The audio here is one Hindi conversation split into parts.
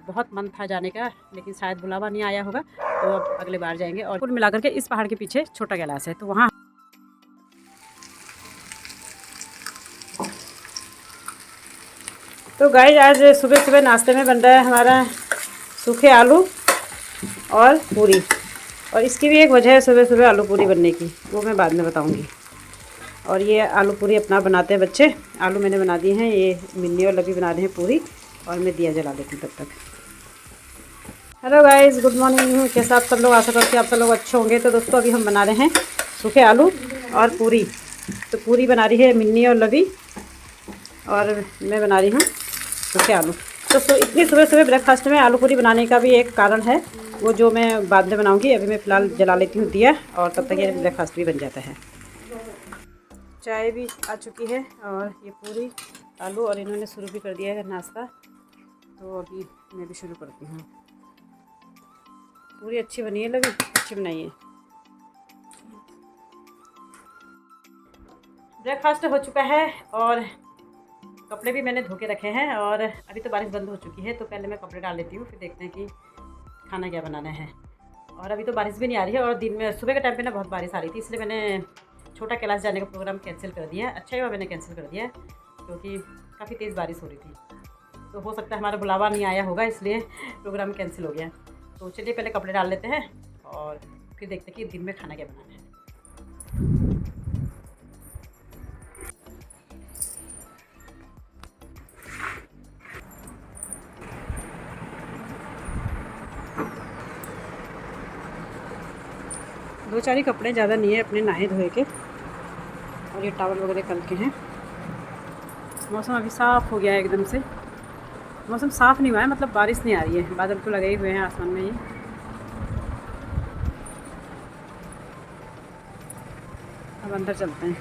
बहुत मन था जाने का, लेकिन शायद बुलावा नहीं आया होगा, तो अब अगले बार जाएंगे। और कुल मिलाकर के इस पहाड़ के पीछे छोटा कैलाश है, तो वहाँ तो गाइस आज सुबह सुबह नाश्ते में बन रहा है हमारा सूखे आलू और पूरी। और इसकी भी एक वजह है सुबह सुबह आलू पूरी बनने की, वो मैं बाद में बताऊंगी। और ये आलू पूरी अपना बनाते हैं बच्चे। आलू मैंने बना दिए हैं, ये मिन्नी और लभी बना रहे हैं पूरी, और मैं दिया जला देती हूँ तब तक। Hello guys, good morning. कैसे आप सब लोग? आशा करते हैं आप सब लोग अच्छे होंगे। तो दोस्तों अभी हम बना रहे हैं सूखे आलू और पूरी। तो पूरी बना रही है मिन्नी और लभी, और मैं बना रही हूँ सूखे आलू। तो इतनी सुबह सुबह ब्रेकफास्ट में आलू पूरी बनाने का भी एक कारण है, वो जो मैं बाद में बनाऊँगी। अभी मैं फ़िलहाल जला लेती हूँ दिया, और तब तक ये ब्रेकफास्ट भी बन जाता है। चाय भी आ चुकी है, और ये पूरी आलू, और इन्होंने शुरू भी कर दिया है नाश्ता। तो अभी मैं भी शुरू करती हूँ। पूरी अच्छी बनी है, लगी अच्छी बनाई है। ब्रेकफास्ट हो चुका है, और कपड़े भी मैंने धो के रखे हैं। और अभी तो बारिश बंद हो चुकी है, तो पहले मैं कपड़े डाल लेती हूँ, फिर देखते हैं कि खाना क्या बनाना है। और अभी तो बारिश भी नहीं आ रही है, और दिन में सुबह के टाइम पे ना बहुत बारिश आ रही थी, इसलिए मैंने छोटा कैलाश जाने का प्रोग्राम कैंसिल कर दिया। अच्छा ही हुआ मैंने कैंसिल कर दिया, क्योंकि काफ़ी तेज़ बारिश हो रही थी। तो हो सकता है हमारा बुलावा नहीं आया होगा, इसलिए प्रोग्राम कैंसिल हो गया। तो चलिए पहले कपड़े डाल लेते हैं, और फिर देखते हैं कि दिन में खाना क्या बनाना है। 2-4 ही कपड़े, ज़्यादा नहीं है, अपने नहाए धोए के। और ये टॉवल वगैरह कल के हैं। मौसम अभी साफ़ हो गया है एकदम से। मौसम साफ़ नहीं हुआ है, मतलब बारिश नहीं आ रही है, बादल तो लगे ही हुए हैं आसमान में ही। अब अंदर चलते हैं।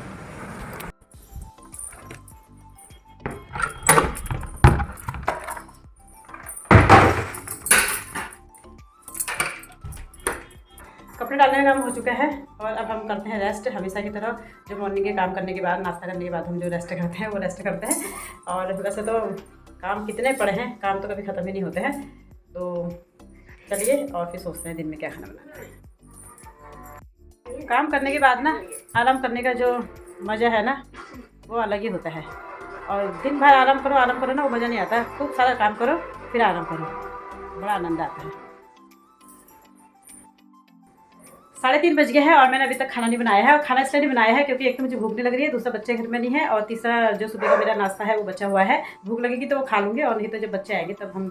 कपड़े डालने का काम हो चुका है, और अब हम करते हैं रेस्ट। हमेशा की तरह जो मॉर्निंग के काम करने के बाद, नाश्ता करने के बाद हम जो रेस्ट करते हैं वो रेस्ट करते हैं। और वैसे तो काम कितने पड़े हैं, काम तो कभी ख़त्म ही नहीं होते हैं। तो चलिए, और फिर सोचते हैं दिन में क्या खाना बनाना है। काम करने के बाद ना आराम करने का जो मज़ा है ना, वो अलग ही होता है। और दिन भर आराम करो ना, वो मज़ा नहीं आता। खूब सारा काम करो फिर आराम करो, बड़ा आनंद आता है। 3:30 बज गए हैं, और मैंने अभी तक खाना नहीं बनाया है। और खाना इसलिए नहीं बनाया है क्योंकि एक तो मुझे भूख नहीं लग रही है, दूसरा बच्चे घर में नहीं है, और तीसरा जो सुबह का मेरा नाश्ता है वो बचा हुआ है। भूख लगेगी तो वो खा लूँगी, और नहीं तो जब बच्चे आएंगे तब हम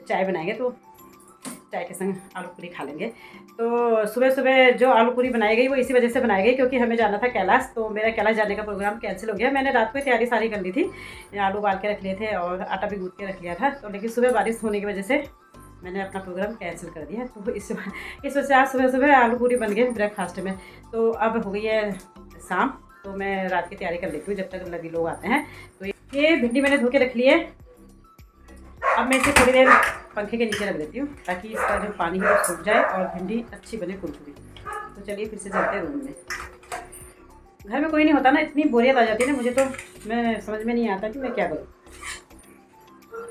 चाय बनाएंगे, तो चाय के संग आलू पूरी खा लेंगे। तो सुबह सुबह जो आलू पूरी बनाई गई वो इसी वजह से बनाई गई, क्योंकि हमें जाना था कैलाश। तो मेरा कैलाश जाने का प्रोग्राम कैंसिल हो गया। मैंने रात को तैयारी सारी कर ली थी, आलू उबाल के रख लिए थे और आटा भी गूँथ के रख लिया था। तो लेकिन सुबह बारिश होने की वजह से मैंने अपना प्रोग्राम कैंसिल कर दिया। तो इस वजह से आज सुबह सुबह आलू पूरी बन गई ब्रेकफास्ट में। तो अब हो गई है शाम, तो मैं रात की तैयारी कर लेती हूँ जब तक लभी लोग आते हैं। तो ये भिंडी मैंने धो के रख ली है। अब मैं इसे थोड़ी देर पंखे के नीचे रख देती हूँ, ताकि इसका जो पानी है वो सूख जाए और भिंडी अच्छी बने कुरकुरी। तो चलिए फिर से चलते हैं रूम में। घर में कोई नहीं होता ना, इतनी बोरियत आ जाती है ना मुझे, तो मैं समझ में नहीं आता कि मैं क्या करूँ।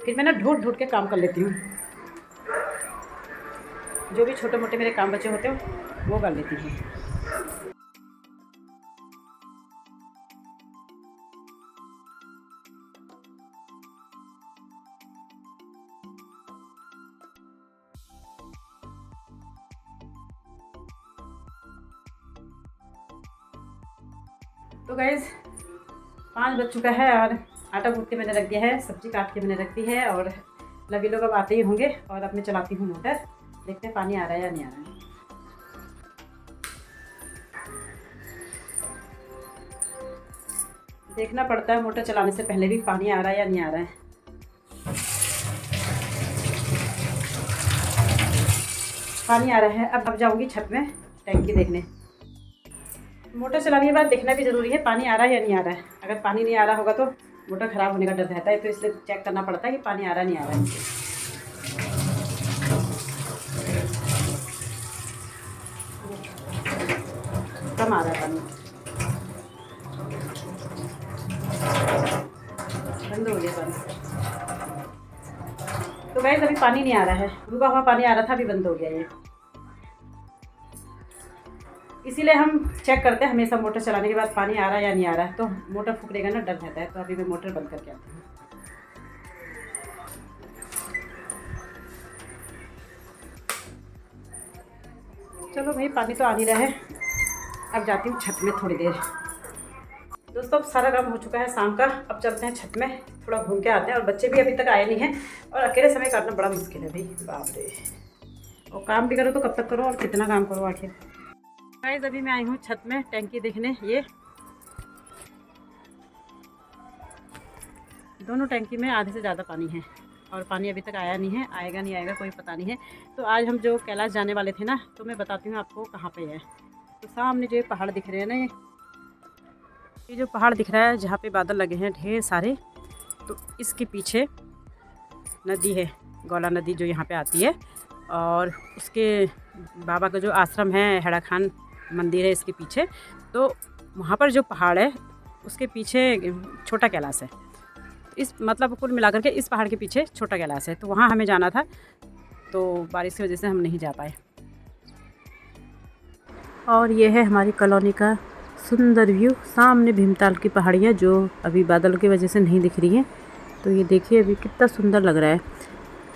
फिर मैं ना ढूंढ ढूंढ के काम कर लेती हूँ, जो भी छोटे मोटे मेरे काम बचे होते हैं वो कर लेती हूँ। तो गाइस 5 बज चुका है, और आटा गूँथ के मैंने रख दिया है, सब्जी काट के मैंने रख दी है, और लभी लोग अब आते ही होंगे। और अब मैं चलाती हूँ मोटर, देखते हैं पानी आ रहा है या नहीं आ रहा है। देखना पड़ता है मोटर चलाने से पहले भी पानी आ रहा है या नहीं आ रहा है। पानी आ रहा है। अब जाऊँगी छत में टैंकी देखने। मोटर चलाने के बाद देखना भी ज़रूरी है पानी आ रहा है या नहीं आ रहा है। अगर पानी नहीं आ रहा होगा तो मोटर ख़राब होने का डर रहता है, तो इसलिए चेक करना पड़ता है कि पानी आ रहा है नहीं आ रहा है। कम आ रहा है पानी, बंद हो गया पानी। तो गाइस अभी पानी नहीं आ रहा है, रुका हुआ पानी आ रहा था, अभी बंद हो गया ये। इसीलिए हम चेक करते हैं हमेशा मोटर चलाने के बाद पानी आ रहा है या नहीं आ रहा है, तो मोटर फूकेगा ना, डर रहता है। तो अभी मैं मोटर बंद करके आती हूँ। चलो भाई, पानी तो आ नहीं रहा है, अब जाती हूँ छत में थोड़ी देर। दोस्तों अब सारा काम हो चुका है शाम का, अब चलते हैं छत में, थोड़ा घूम के आते हैं। और बच्चे भी अभी तक आए नहीं हैं, और अकेले समय काटना बड़ा मुश्किल है भाई, बाप रे। और काम भी करो तो कब तक करो, और कितना काम करो आखिर। गाइस अभी मैं आई हूँ छत में टैंकी देखने। ये दोनों टैंकी में आधे से ज़्यादा पानी है, और पानी अभी तक आया नहीं है, आएगा नहीं आएगा कोई पता नहीं है। तो आज हम जो कैलाश जाने वाले थे ना, तो मैं बताती हूँ आपको कहाँ पे है। तो सामने जो पहाड़ दिख रहे हैं ना, ये जो पहाड़ दिख रहा है जहाँ पे बादल लगे हैं ढेर सारे, तो इसके पीछे नदी है, गौला नदी जो यहाँ पे आती है। और उसके बाबा का जो आश्रम है, हेड़ा खान मंदिर है इसके पीछे। तो वहाँ पर जो पहाड़ है उसके पीछे छोटा कैलाश है। इस मतलब कुल मिलाकर के इस पहाड़ के पीछे छोटा कैलाश है। तो वहाँ हमें जाना था, तो बारिश की वजह से हम नहीं जा पाए। और ये है हमारी कॉलोनी का सुंदर व्यू। सामने भीमताल की पहाड़ियाँ जो अभी बादल की वजह से नहीं दिख रही हैं। तो ये देखिए अभी कितना सुंदर लग रहा है।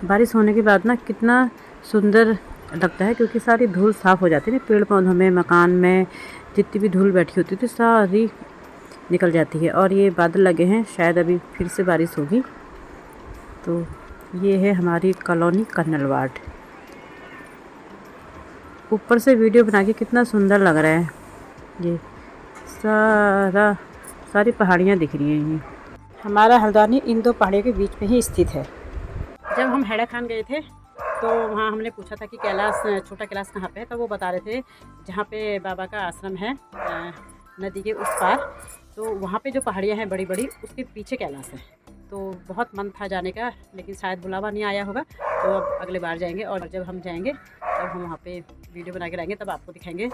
बारिश होने के बाद ना कितना सुंदर लगता है, क्योंकि सारी धूल साफ़ हो जाती है ना, पेड़ पौधों में, मकान में जितनी भी धूल बैठी होती थी सारी निकल जाती है। और ये बादल लगे हैं, शायद अभी फिर से बारिश होगी। तो ये है हमारी कॉलोनी कर्नल वार्ड। ऊपर से वीडियो बना के कितना सुंदर लग रहा है। ये सारी पहाड़ियाँ दिख रही हैं। ये हमारा हल्द्वानी इन दो पहाड़ियों के बीच में ही स्थित है। जब हम हेड़ा खान गए थे तो वहाँ हमने पूछा था कि कैलाश, छोटा कैलाश कहाँ पे है, तो वो बता रहे थे जहाँ पे बाबा का आश्रम है नदी के उस पार। तो वहाँ पे जो पहाड़ियाँ हैं बड़ी बड़ी, उसके पीछे कैलाश है। तो बहुत मन था जाने का, लेकिन शायद बुलावा नहीं आया होगा, तो अब अगले बार जाएंगे। और जब हम जाएंगे तब हम वहाँ पे वीडियो बना के लाएंगे, तब आपको दिखाएंगे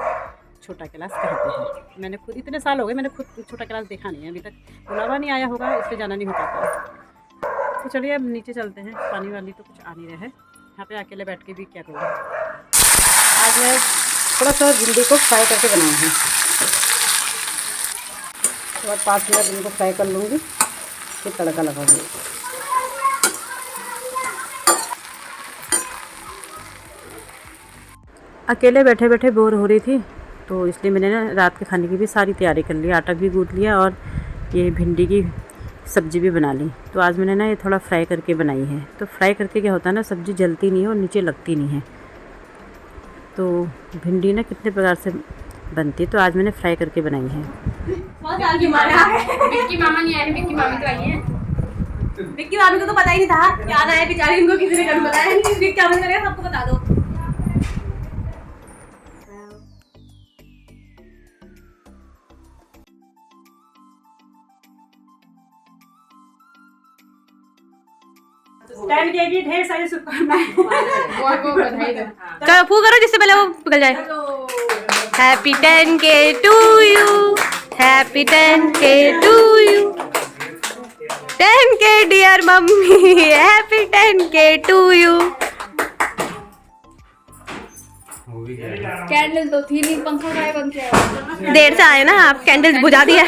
छोटा कैलाश कहाँ पे है। मैंने खुद, इतने साल हो गए मैंने खुद छोटा कैलाश देखा नहीं है, अभी तक बुलावा नहीं आया होगा, इसलिए जाना नहीं हो पाता। तो चलिए अब नीचे चलते हैं। पानी वाली तो कुछ आ नहीं रहा है, यहाँ पे अकेले बैठ के भी क्या करूँ। आज मैं थोड़ा सा भिंडी को फ्राई करके बनाऊँगी, तो बाद 5 मिनट इनको फ्राई कर लूँगी, फिर तड़का लगाऊंगी। अकेले बैठे बैठे बोर हो रही थी, तो इसलिए मैंने ना रात के खाने की भी सारी तैयारी कर ली। आटा भी गूँथ लिया और ये भिंडी की सब्ज़ी भी बना ली। तो आज मैंने ना ये थोड़ा फ्राई करके बनाई है। तो फ्राई करके क्या होता है ना, सब्ज़ी जलती नहीं है और नीचे लगती नहीं है। तो भिंडी ना कितने प्रकार से बनती है, तो आज मैंने फ्राई करके बनाई है। विक्की मामा नहीं आए, विक्की मामी तो आई है। विक्की मामी को तो पता ही नहीं था, याद आया बेचारी, इनको किसी ने कभी बताया नहीं। विक्की मामी ने सबको बता दो। टाइम दिएगी, ढेर सारी शुभकामनाएं। चलो फू करो जिससे पहले वो पिघल जाए। Happy 10K to you, happy 10K to you, 10K dear mummy, happy 10K to you. Candle तो थी नहीं, पंखा का बंद किया। देर से आए ना आप, कैंडल बुझा दिया।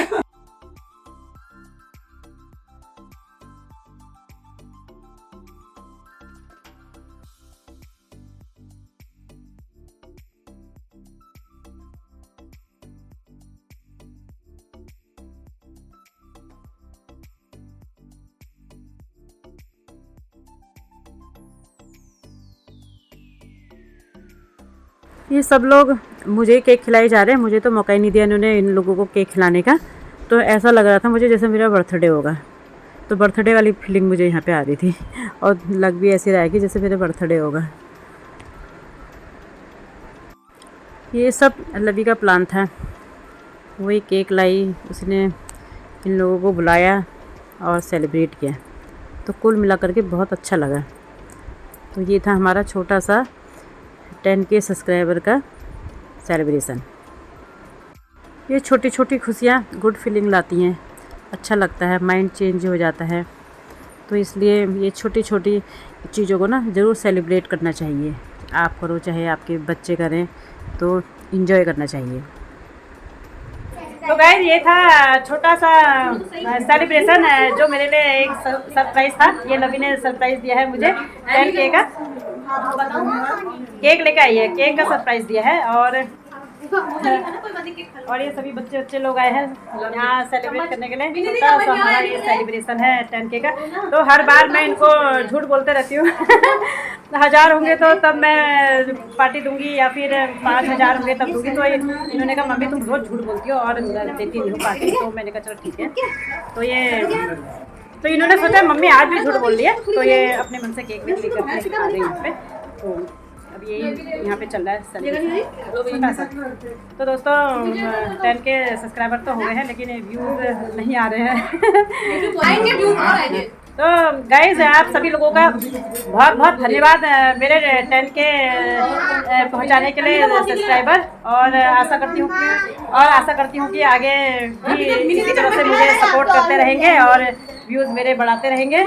ये सब लोग मुझे केक खिलाए जा रहे हैं, मुझे तो मौका ही नहीं दिया इन्होंने इन लोगों को केक खिलाने का। तो ऐसा लग रहा था मुझे जैसे मेरा बर्थडे होगा। तो बर्थडे वाली फीलिंग मुझे यहाँ पे आ रही थी, और लग भी ऐसी रहा है कि जैसे मेरा बर्थडे होगा। ये सब लवी का प्लान था, वही केक लाई, उसने इन लोगों को बुलाया और सेलिब्रेट किया। तो कुल मिला करके बहुत अच्छा लगा। तो ये था हमारा छोटा सा 10K सब्सक्राइबर का सेलिब्रेशन। ये छोटी छोटी खुशियाँ गुड फीलिंग लाती हैं, अच्छा लगता है, माइंड चेंज हो जाता है। तो इसलिए ये छोटी छोटी चीज़ों को ना ज़रूर सेलिब्रेट करना चाहिए। आप करो चाहे आपके बच्चे करें, तो इन्जॉय करना चाहिए। तो गाइस ये था छोटा सा सेलिब्रेशन जो मेरे लिए एक सरप्राइज था। ये लवी ने सरप्राइज दिया है मुझे 10K का। केक लेके आई है, केक का सरप्राइज दिया है। और ये सभी बच्चे लोग आए हैं यहाँ सेलिब्रेट करने के लिए। छोटा सा हमारा ये सेलिब्रेशन है 10K का। तो हर बार मैं इनको झूठ बोलते रहती हूँ 1000 होंगे तो तब मैं पार्टी दूंगी, या फिर 5000 होंगे तब दूंगी। तो इन्होंने कहा मम्मी तुम रोज झूठ बोलती हो और देती नहीं हो पार्टी। तो मैंने कहा चलो ठीक है। तो इन्होंने सोचा मम्मी आज भी झूठ बोल लिया, तो ये अपने मन से केक लेकर आ गई यहाँ पे। तो अब यही यहाँ पे चल रहा है सेलिब्रेशन सा। तो दोस्तों 10K सब्सक्राइबर तो हो गए हैं, लेकिन व्यूज़ नहीं आ रहे हैं। तो गाइज आप सभी लोगों का बहुत बहुत धन्यवाद मेरे 10K पहुंचाने के लिए सब्सक्राइबर। और आशा करती हूँ कि आगे भी इसी तरह से मुझे सपोर्ट करते रहेंगे और व्यूज़ मेरे बढ़ाते रहेंगे।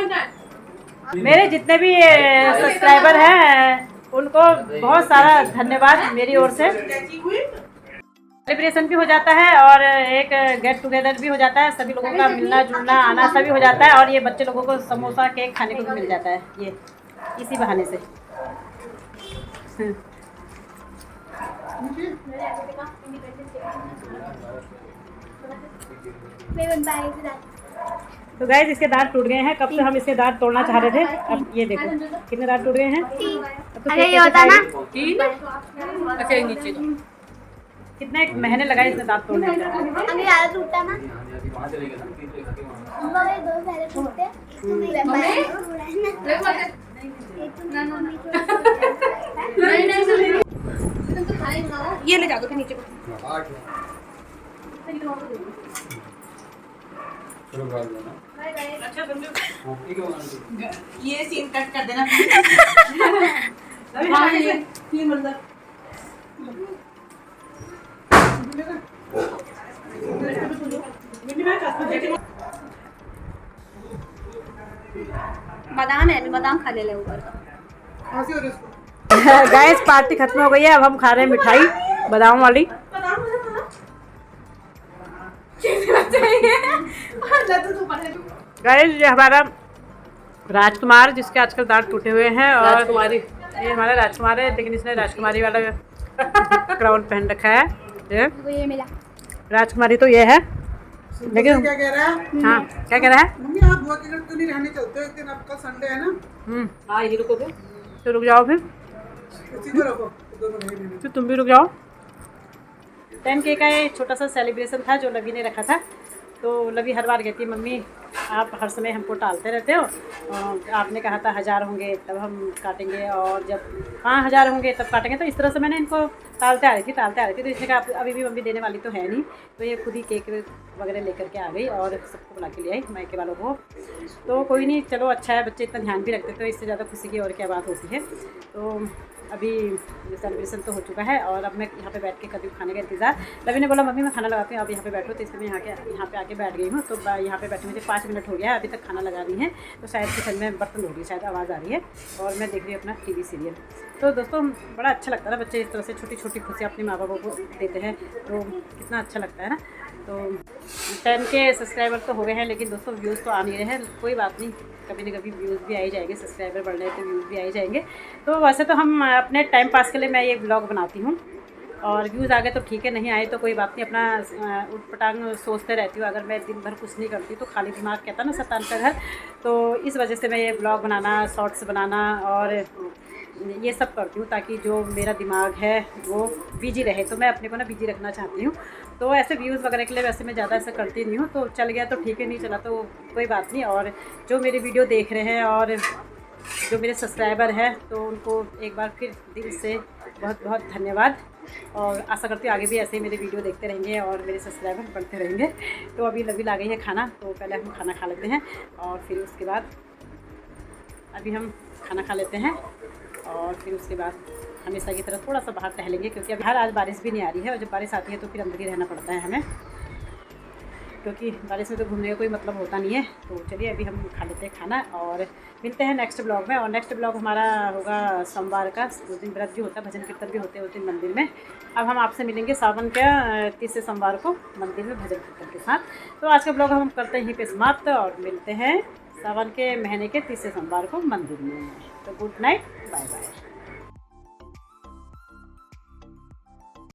मेरे जितने भी सब्सक्राइबर हैं उनको बहुत सारा धन्यवाद मेरी ओर से। सेलिब्रेशन भी हो जाता है और एक गेट टुगेदर भी हो जाता है, सभी लोगों का मिलना जुलना आना सभी हो जाता है। और ये बच्चे लोगों को समोसा केक खाने को भी मिल जाता है ये इसी बहाने से। तो गाइस इसके दांत टूट गए हैं। कब से हम इसके दांत तोड़ना चाह रहे थे, अब ये देखो कितने दांत टूट गए हैं। अरे ये होता ना कितने महीने लगाए इसमें दांत तोड़ने में। अभी ज़्यादा टूटा ना, दो पहले टूटते ये ले जाओ नीचे को। ये सीन कट कर देना। बादाम है, बादाम खा ले ऊपर। गैस पार्टी खत्म हो गई है, अब हम खा रहे हैं मिठाई बादाम वाली। गैस ये हमारा राजकुमार जिसके आजकल दांत टूटे हुए हैं, और ये हमारा राजकुमार है, लेकिन इसने राजकुमारी वाला क्राउन पहन रखा है। ये मिला राजकुमारी तो ये है, लेकिन क्या कह रहा है? हाँ क्या कह रहा है? मम्मी आप बहुत दिन तो नहीं रहने चलते हो, एक दिन आपका संडे है ना। हाँ यही रुको तो रुक जाओ, फिर इसी को रखो, दोनों नहीं रहने। फिर तुम भी रुक जाओ। 10K का ये छोटा सा सेलिब्रेशन था जो लवी ने रखा था। तो लवी हर बार कहती है मम्मी आप हर समय हमको टालते रहते हो, आपने कहा था 1000 होंगे तब हम काटेंगे, और जब 5000 होंगे तब काटेंगे। तो इस तरह से मैंने इनको टालते आ रही थी। तो इसने कहा अभी भी मम्मी देने वाली तो है नहीं, तो ये खुद ही केक वगैरह लेकर के आ गई और सबको बुला के ले आई, मायके वालों को। तो कोई नहीं, चलो अच्छा है, बच्चे इतना ध्यान भी रखते, तो इससे ज़्यादा खुशी की और क्या बात होती है। तो अभी सेलिब्रेशन तो हो चुका है और अब मैं यहाँ पे बैठ के कभी खाने का इंतज़ार। लवी ने बोला मम्मी मैं खाना लगाती हूँ, अब यहाँ पे बैठो, तो इसलिए मैं यहाँ पे आके बैठ गई हूँ। तो यहाँ पे बैठे मुझे 5 मिनट हो गया है, अभी तक खाना लगा रही है। तो शायद किचन में बर्तन धो रही है, शायद आवाज़ आ रही है, और मैं देख रही हूँ अपना TV सीरियल। तो दोस्तों बड़ा अच्छा लगता है ना, बच्चे इस तरह से छोटी छोटी खुशियाँ अपने माँ बापों को देते हैं, तो कितना अच्छा लगता है ना। तो 10K सब्सक्राइबर तो हो गए हैं, लेकिन दोस्तों व्यूज़ तो आ नहीं रहे हैं। कोई बात नहीं, कभी ना कभी व्यूज़ भी आ ही जाएंगे, सब्सक्राइबर बढ़ रहे तो व्यूज़ भी आ ही जाएंगे। तो वैसे तो हम अपने टाइम पास के लिए मैं ये ब्लॉग बनाती हूँ, और व्यूज़ आ गए तो ठीक है, नहीं आए तो कोई बात नहीं, अपना उटपटांग सोचते रहती हूँ। अगर मैं दिन भर कुछ नहीं करती तो खाली दिमाग कहता ना शैतान का घर, तो इस वजह से मैं ये ब्लॉग बनाना, शॉर्ट्स बनाना और ये सब करती हूँ, ताकि जो मेरा दिमाग है वो बिजी रहे। तो मैं अपने को ना बिजी रखना चाहती हूँ। तो ऐसे व्यूज़ वगैरह के लिए वैसे मैं ज़्यादा ऐसा करती नहीं हूँ। तो चल गया तो ठीक है, नहीं चला तो कोई बात नहीं। और जो मेरी वीडियो देख रहे हैं और जो मेरे सब्सक्राइबर हैं, तो उनको एक बार फिर दिल से बहुत बहुत धन्यवाद, और आशा करती हूँ आगे भी ऐसे ही मेरे वीडियो देखते रहेंगे और मेरे सब्सक्राइबर बढ़ते रहेंगे। तो अभी लवी ला गई है खाना, तो पहले हम खाना खा लेते हैं और फिर उसके बाद अभी हम खाना खा लेते हैं, और फिर उसके बाद हमेशा की तरह थोड़ा सा बाहर टहलेंगे, क्योंकि अभी आज बारिश भी नहीं आ रही है, और जब बारिश आती है तो फिर अंदर ही रहना पड़ता है हमें। क्योंकि बारिश में तो घूमने का कोई मतलब होता नहीं है। तो चलिए अभी हम खा लेते हैं खाना और मिलते हैं नेक्स्ट ब्लॉग में। और नेक्स्ट ब्लॉग हमारा होगा सोमवार का, उस दिन व्रत भी होता है, भजन कीर्तन भी होते हैं उस दिन मंदिर में। अब हम आपसे मिलेंगे सावन का 30 सोमवार को मंदिर में भजन कीर्तन के साथ। तो आज का ब्लॉग हम करते हैं यहीं पे समाप्त और मिलते हैं सावन के महीने के 30 सोमवार को मंदिर में। तो गुड नाइट, बाय बाय।